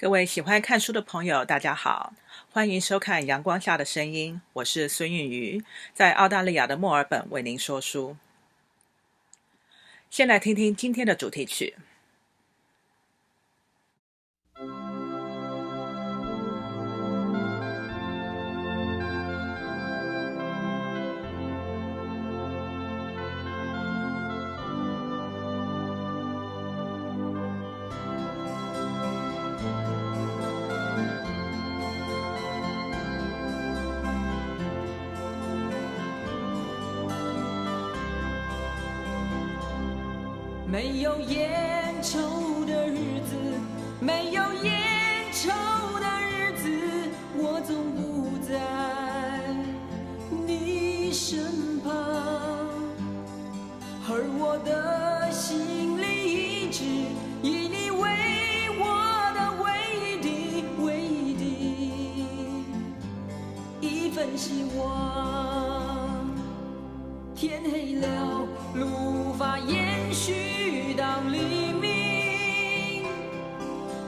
各位喜欢看书的朋友，大家好，欢迎收看《阳光下的声音》，我是孙韵瑜，在澳大利亚的墨尔本为您说书。先来听听今天的主题曲。没有烟抽的日子，没有烟抽的日子，我总不在你身旁，而我的心里一直以你为我的唯一的一份希望。天黑了，路无法延续到黎明，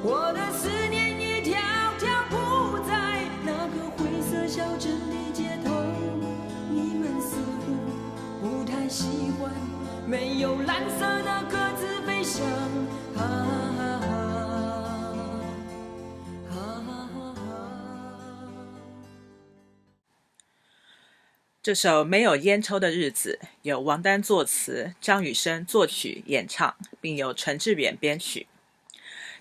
我的思念一条条铺在那个灰色小镇的街头，你们似乎不太喜欢没有蓝色的鸽子飞翔，这首《没有烟抽的日子》由王丹作词，张雨生作曲演唱，并由陈志远编曲。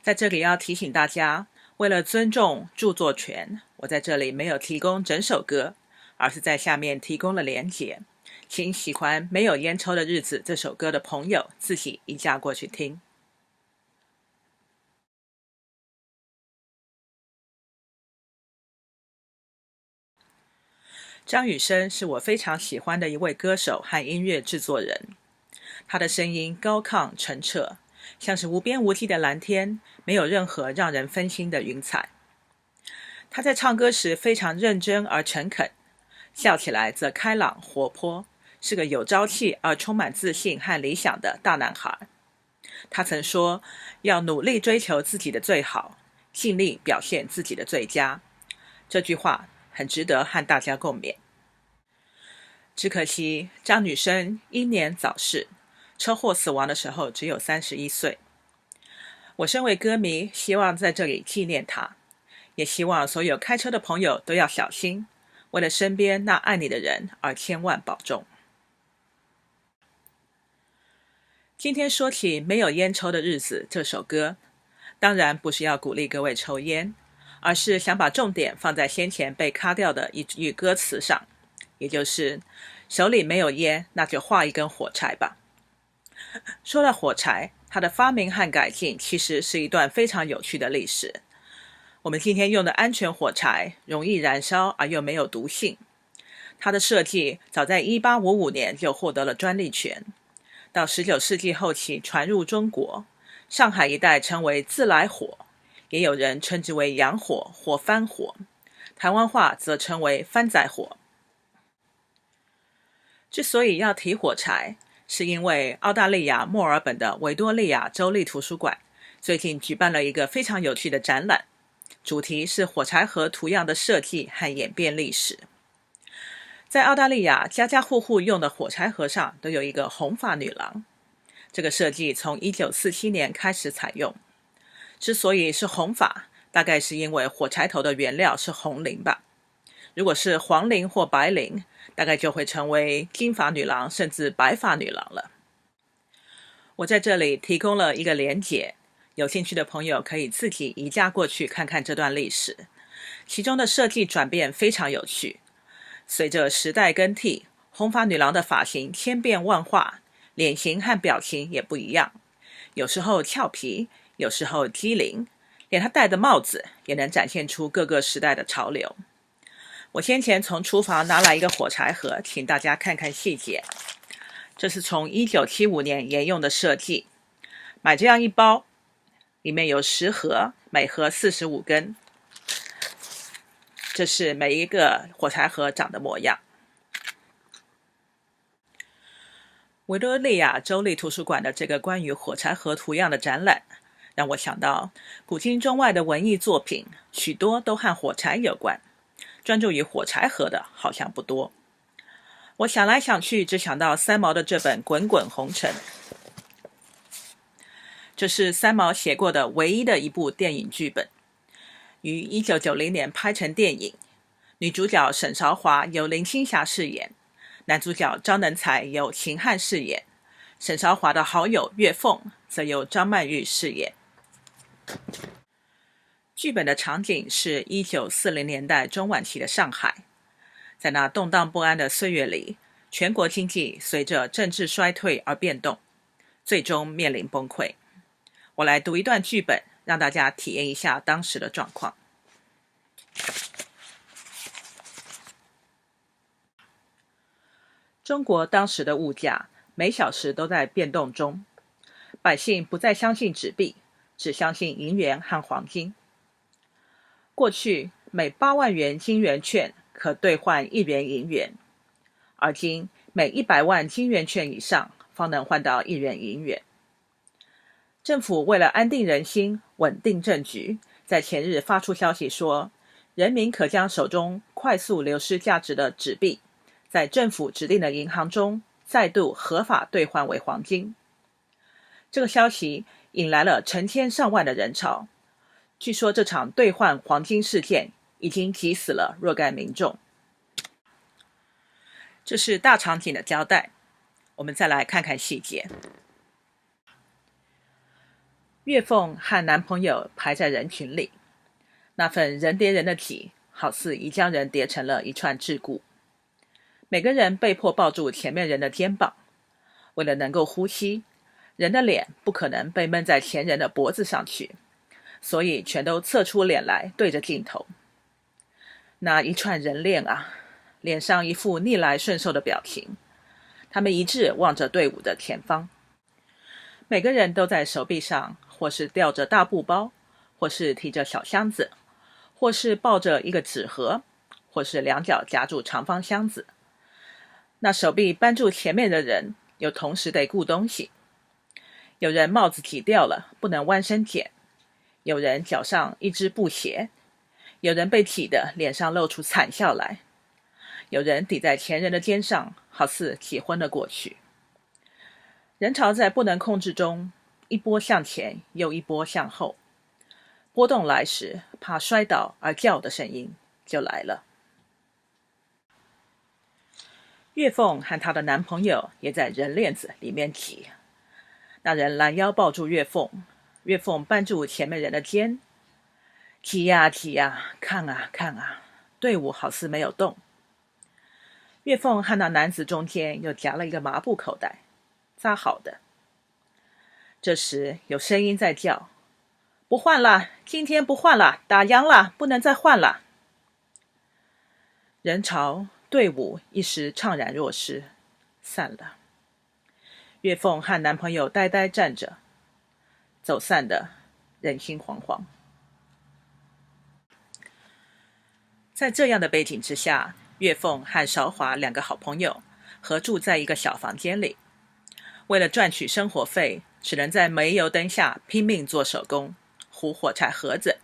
在这里要提醒大家，为了尊重著作权，我在这里没有提供整首歌，而是在下面提供了连结，请喜欢《没有烟抽的日子》这首歌的朋友自己移驾过去听。张雨生是我非常喜欢的一位歌手和音乐制作人，他的声音高亢澄澈，像是无边无际的蓝天，没有任何让人分心的云彩。他在唱歌时非常认真而诚恳，笑起来则开朗活泼，是个有朝气而充满自信和理想的大男孩。他曾说，要努力追求自己的最好，尽力表现自己的最佳。这句话很值得和大家共勉。只可惜张雨生英年早逝，车祸死亡的时候只有31岁。我身为歌迷，希望在这里纪念他，也希望所有开车的朋友都要小心，为了身边那爱你的人而千万保重。今天说起《没有烟抽的日子》这首歌，当然不是要鼓励各位抽烟，而是想把重点放在先前被卡掉的一句歌词上，也就是手里没有烟，那就画一根火柴吧。说到火柴，它的发明和改进其实是一段非常有趣的历史。我们今天用的安全火柴容易燃烧而又没有毒性，它的设计早在1855年就获得了专利权，到19世纪后期传入中国，上海一带称为自来火，也有人称之为洋火或番火，台湾话则称为番仔火。之所以要提火柴，是因为澳大利亚墨尔本的维多利亚州立图书馆最近举办了一个非常有趣的展览，主题是火柴盒图样的设计和演变历史。在澳大利亚，家家户户用的火柴盒上都有一个红发女郎，这个设计从1947年开始采用。之所以是红发，大概是因为火柴头的原料是红磷吧。如果是黄磷或白磷，大概就会成为金发女郎甚至白发女郎了。我在这里提供了一个连结，有兴趣的朋友可以自己移驾过去看看这段历史。其中的设计转变非常有趣，随着时代更替，红发女郎的发型千变万化，脸型和表情也不一样，有时候俏皮，有时候机灵，连她戴的帽子也能展现出各个时代的潮流。我先前从厨房拿来一个火柴盒，请大家看看细节。这是从1975年沿用的设计，买这样一包，里面有10盒，每盒45根。这是每一个火柴盒长的模样。维多利亚州立图书馆的这个关于火柴盒图样的展览，让我想到古今中外的文艺作品，许多都和火柴有关，专注于火柴盒的好像不多。我想来想去，只想到三毛的这本《滚滚红尘》，这是三毛写过的唯一的一部电影剧本，于1990年拍成电影。女主角沈韶华由林青霞饰演，男主角张能才由秦汉饰演，沈韶华的好友岳凤则由张曼玉饰演。剧本的场景是1940年代中晚期的上海，在那动荡不安的岁月里，全国经济随着政治衰退而变动，最终面临崩溃。我来读一段剧本，让大家体验一下当时的状况。中国当时的物价每小时都在变动中，百姓不再相信纸币，只相信银元和黄金。过去每8万元金圆券可兑换1元银元，而今每100万金圆券以上方能换到1元银元。政府为了安定人心、稳定政局，在前日发出消息说，人民可将手中快速流失价值的纸币，在政府指定的银行中再度合法兑换为黄金。这个消息引来了成千上万的人潮，据说这场兑换黄金事件已经急死了若干民众。这是大场景的交代，我们再来看看细节。岳凤和男朋友排在人群里，那份人叠人的挤，好似已将人叠成了一串桎梏。每个人被迫抱住前面人的肩膀，为了能够呼吸，人的脸不可能被闷在前人的脖子上去，所以全都侧出脸来对着镜头。那一串人链啊，脸上一副逆来顺受的表情，他们一致望着队伍的前方。每个人都在手臂上或是吊着大布包，或是提着小箱子，或是抱着一个纸盒，或是两脚夹住长方箱子。那手臂扳住前面的人又同时得顾东西，有人帽子挤掉了，不能弯身捡，有人脚上一只布鞋，有人被挤得脸上露出惨笑来，有人抵在前人的肩上，好似挤昏了过去。人潮在不能控制中，一波向前又一波向后，波动来时，怕摔倒而叫的声音就来了。岳凤和她的男朋友也在人链子里面挤，那人拦腰抱住岳凤，岳凤扳住前面人的肩，挤呀挤呀，看啊看啊，队伍好似没有动。岳凤和那男子中间又夹了一个麻布口袋，扎好的。这时有声音在叫，不换了，今天不换了，打烊了，不能再换了。人潮队伍一时怅然若失，散了。岳凤和男朋友呆呆站着，走散的人心惶惶。在这样的背景之下，岳凤和韶华两个好朋友合住在一个小房间里，为了赚取生活费，只能在煤油灯下拼命做手工，糊火柴盒子。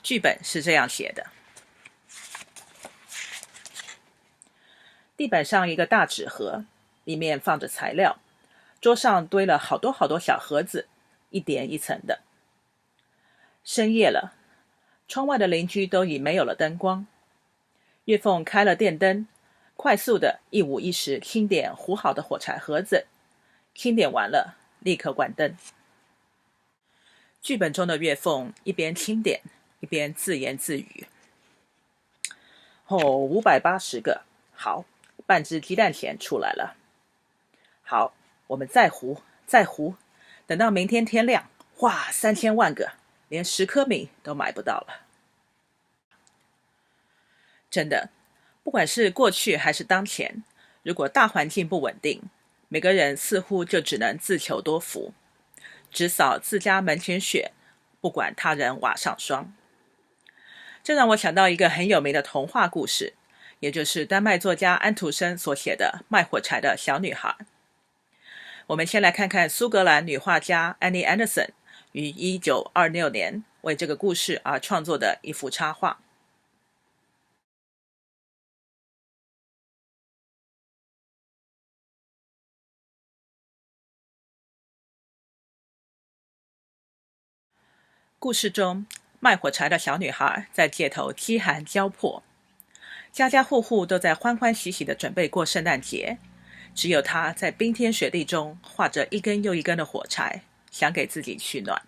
剧本是这样写的：地板上一个大纸盒，里面放着材料，桌上堆了好多好多小盒子，一叠一层的。深夜了，窗外的邻居都已没有了灯光。岳凤开了电灯，快速的一五一十清点糊好的火柴盒子，清点完了立刻关灯。剧本中的岳凤一边清点一边自言自语：580个，好，半只鸡蛋钱出来了。好，我们再糊再糊，等到明天天亮，哇，3000万个，连10颗米都买不到了。真的，不管是过去还是当前，如果大环境不稳定，每个人似乎就只能自求多福，只扫自家门前雪，不管他人瓦上霜。这让我想到一个很有名的童话故事，也就是丹麦作家安徒生所写的《卖火柴的小女孩》。我们先来看看苏格兰女画家 Annie Anderson 于1926年为这个故事而创作的一幅插画。故事中，卖火柴的小女孩在街头饥寒交迫，家家户户都在欢欢喜喜地准备过圣诞节，只有她在冰天雪地中画着一根又一根的火柴，想给自己取暖。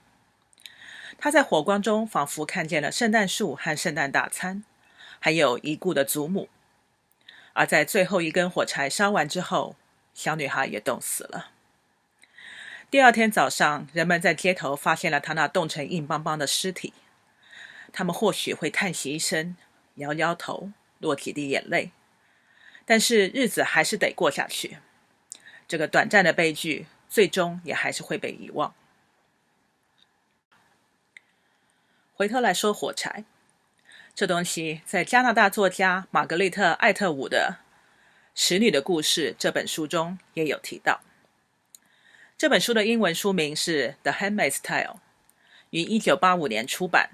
她在火光中仿佛看见了圣诞树和圣诞大餐，还有已故的祖母。而在最后一根火柴烧完之后，小女孩也冻死了。第二天早上，人们在街头发现了她那冻成硬邦邦的尸体。他们或许会叹息一声，摇摇头，落几滴眼泪，但是日子还是得过下去。这个短暂的悲剧，最终也还是会被遗忘。回头来说火柴，这东西在加拿大作家玛格丽特·艾特伍的《使女的故事》这本书中也有提到。这本书的英文书名是《The Handmaid's Tale》，于1985年出版，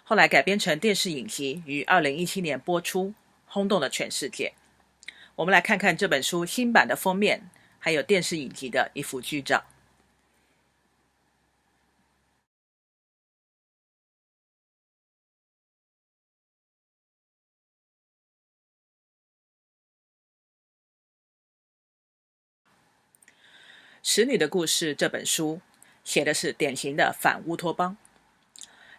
后来改编成电视影集，于2017年播出，轰动了全世界。我们来看看这本书新版的封面，还有电视影集的一幅剧照。《使女的故事》这本书写的是典型的反乌托邦。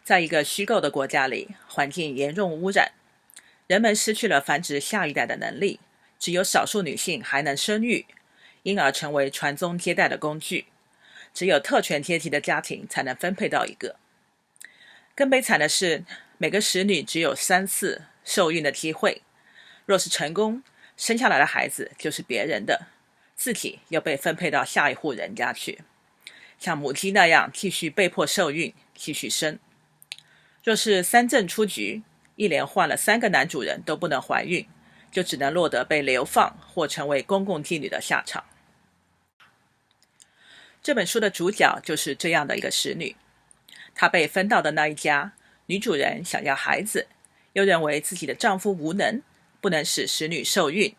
在一个虚构的国家里，环境严重污染，人们失去了繁殖下一代的能力，只有少数女性还能生育，因而成为传宗接代的工具。只有特权阶级的家庭才能分配到一个。更悲惨的是，每个使女只有3次受孕的机会，若是成功，生下来的孩子就是别人的，自己又被分配到下一户人家去，像母鸡那样继续被迫受孕，继续生。若是3正出局，一连换了3个男主人都不能怀孕，就只能落得被流放或成为公共妓女的下场。这本书的主角就是这样的一个使女，她被分到的那一家，女主人想要孩子，又认为自己的丈夫无能，不能使使女受孕，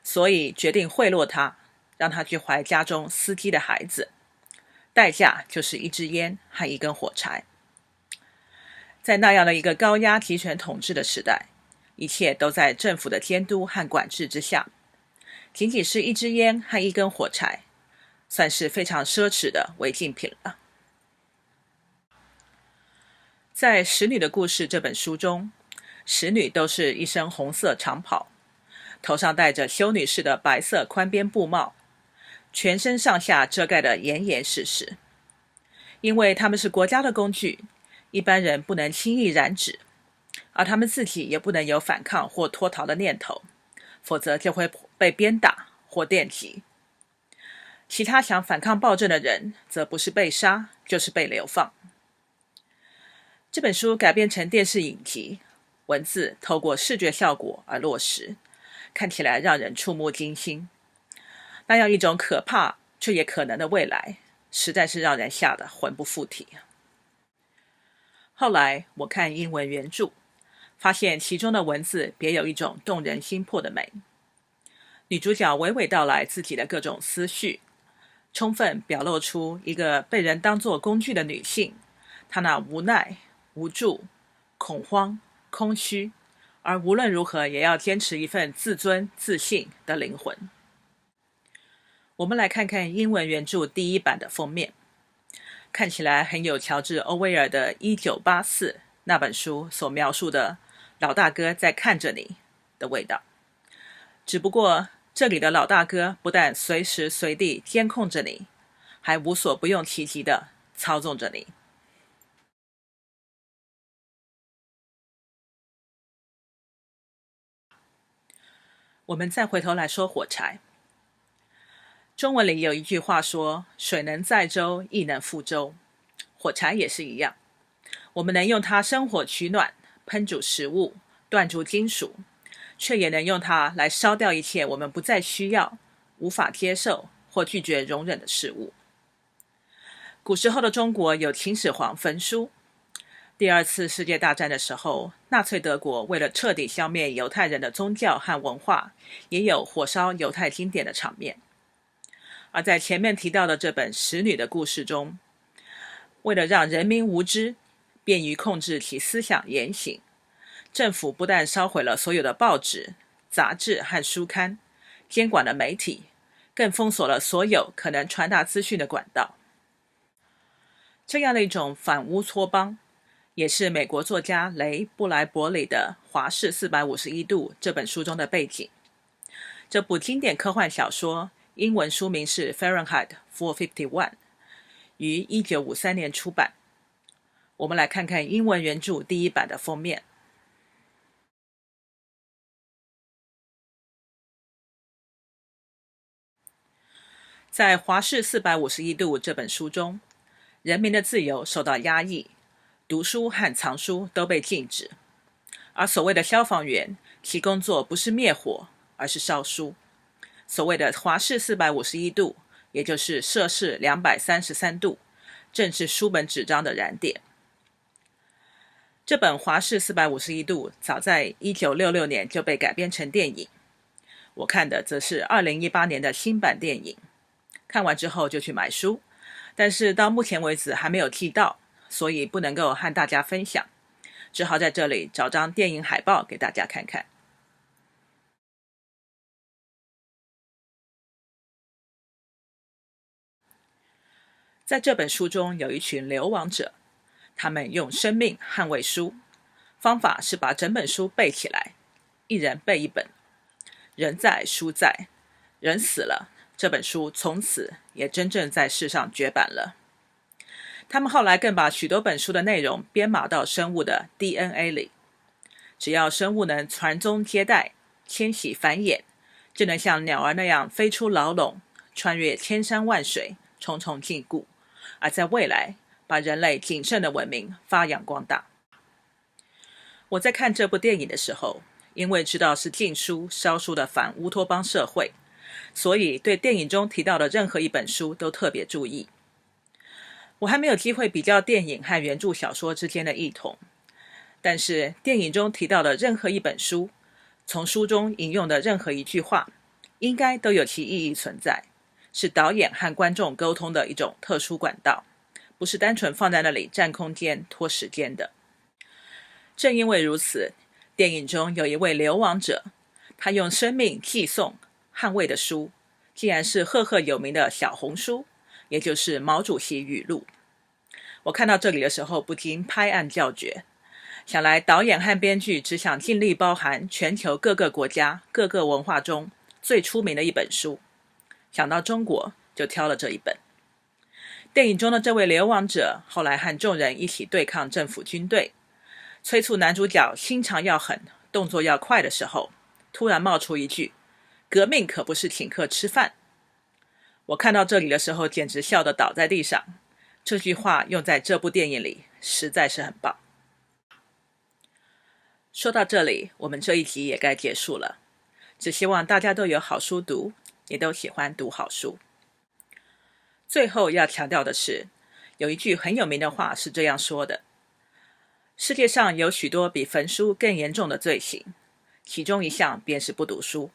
所以决定贿赂她，让她去怀家中司机的孩子，代价就是一支烟和一根火柴。在那样的一个高压集权统治的时代，一切都在政府的监督和管制之下，仅仅是一支烟和一根火柴，算是非常奢侈的违禁品了。在《使女的故事》这本书中，使女都是一身红色长袍，头上戴着修女式的白色宽边布帽，全身上下遮盖得严严实实。因为他们是国家的工具，一般人不能轻易染指，而他们自己也不能有反抗或脱逃的念头，否则就会被鞭打或电击。其他想反抗暴政的人，则不是被杀，就是被流放。这本书改编成电视影集，文字透过视觉效果而落实，看起来让人触目惊心。那样一种可怕却也可能的未来，实在是让人吓得魂不附体。后来我看英文原著，发现其中的文字别有一种动人心魄的美。女主角娓娓道来自己的各种思绪，充分表露出一个被人当作工具的女性，她那无奈、无助、恐慌、空虚，而无论如何也要坚持一份自尊、自信的灵魂。我们来看看英文原著第1版的封面，看起来很有乔治·欧威尔的《1984》那本书所描述的老大哥在看着你的味道。只不过这里的老大哥不但随时随地监控着你，还无所不用其极地操纵着你。我们再回头来说火柴。中文里有一句话说，水能载舟，亦能覆舟。火柴也是一样，我们能用它生火取暖，烹煮食物，锻铸金属，却也能用它来烧掉一切我们不再需要、无法接受或拒绝容忍的事物。古时候的中国有秦始皇焚书。第二次世界大战的时候，纳粹德国为了彻底消灭犹太人的宗教和文化，也有火烧犹太经典的场面。而在前面提到的这本《使女的故事》中，为了让人民无知，便于控制其思想言行，政府不但烧毁了所有的报纸、杂志和书刊，监管了媒体，更封锁了所有可能传达资讯的管道。这样的一种反乌托邦，也是美国作家雷·布莱伯里的《华氏451度》这本书中的背景。这部经典科幻小说英文书名是 Fahrenheit 451， 于1953年出版。我们来看看英文原著第一版的封面。在《华氏451度》这本书中，人民的自由受到压抑，读书和藏书都被禁止，而所谓的消防员，其工作不是灭火，而是烧书。所谓的华氏451度，也就是摄氏233度，正是书本纸张的燃点。这本华氏451度早在1966年就被改编成电影，我看的则是2018年的新版电影。看完之后就去买书，但是到目前为止还没有寄到，所以不能够和大家分享，只好在这里找张电影海报给大家看看。在这本书中有一群流亡者，他们用生命捍卫书，方法是把整本书背起来，一人背一本。人在书在，人死了，这本书从此也真正在世上绝版了。他们后来更把许多本书的内容编码到生物的 DNA 里，只要生物能传宗接代、迁徙繁衍，就能像鸟儿那样飞出牢笼，穿越千山万水，重重禁锢，而在未来把人类仅剩的文明发扬光大。我在看这部电影的时候，因为知道是禁书烧书的反乌托邦社会，所以对电影中提到的任何一本书都特别注意。我还没有机会比较电影和原著小说之间的异同，但是电影中提到的任何一本书，从书中引用的任何一句话，应该都有其意义存在，是导演和观众沟通的一种特殊管道，不是单纯放在那里占空间拖时间的。正因为如此，电影中有一位流亡者，他用生命寄送捍卫的书，竟然是赫赫有名的小红书，也就是毛主席语录。我看到这里的时候不禁拍案叫绝，想来导演和编剧只想尽力包含全球各个国家各个文化中最出名的一本书，想到中国就挑了这一本。电影中的这位流亡者后来和众人一起对抗政府军队，催促男主角心肠要狠，动作要快的时候，突然冒出一句：革命可不是请客吃饭。我看到这里的时候简直笑得倒在地上，这句话用在这部电影里实在是很棒。说到这里，我们这一集也该结束了，只希望大家都有好书读，也都喜欢读好书。最后要强调的是，有一句很有名的话是这样说的：世界上有许多比焚书更严重的罪行，其中一项便是不读书。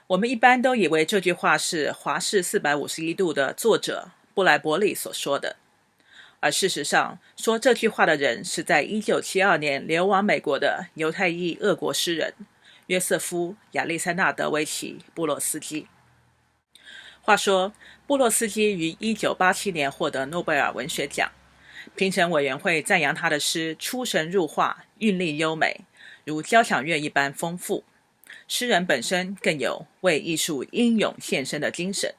我们一般都以为这句话是《华氏451度》的作者布莱伯利所说的，而事实上，说这句话的人是在1972年流亡美国的犹太裔俄国诗人约瑟夫·亚历山大·德维奇·布洛斯基。话说，布洛斯基于1987年获得诺贝尔文学奖，评审委员会赞扬他的诗出神入化，韵律优美，如交响乐一般丰富。诗人本身更有为艺术英勇献身的精神。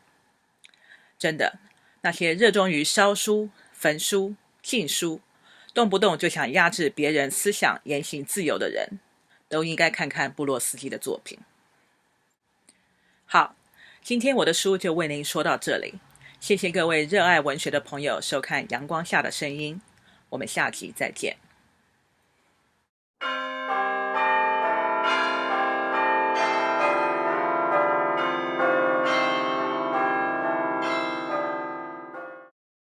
真的，那些热衷于烧书、焚书、禁书，动不动就想压制别人思想言行自由的人，都应该看看布洛斯基的作品。好，今天我的书就为您说到这里，谢谢各位热爱文学的朋友收看《阳光下的声音》，我们下集再见。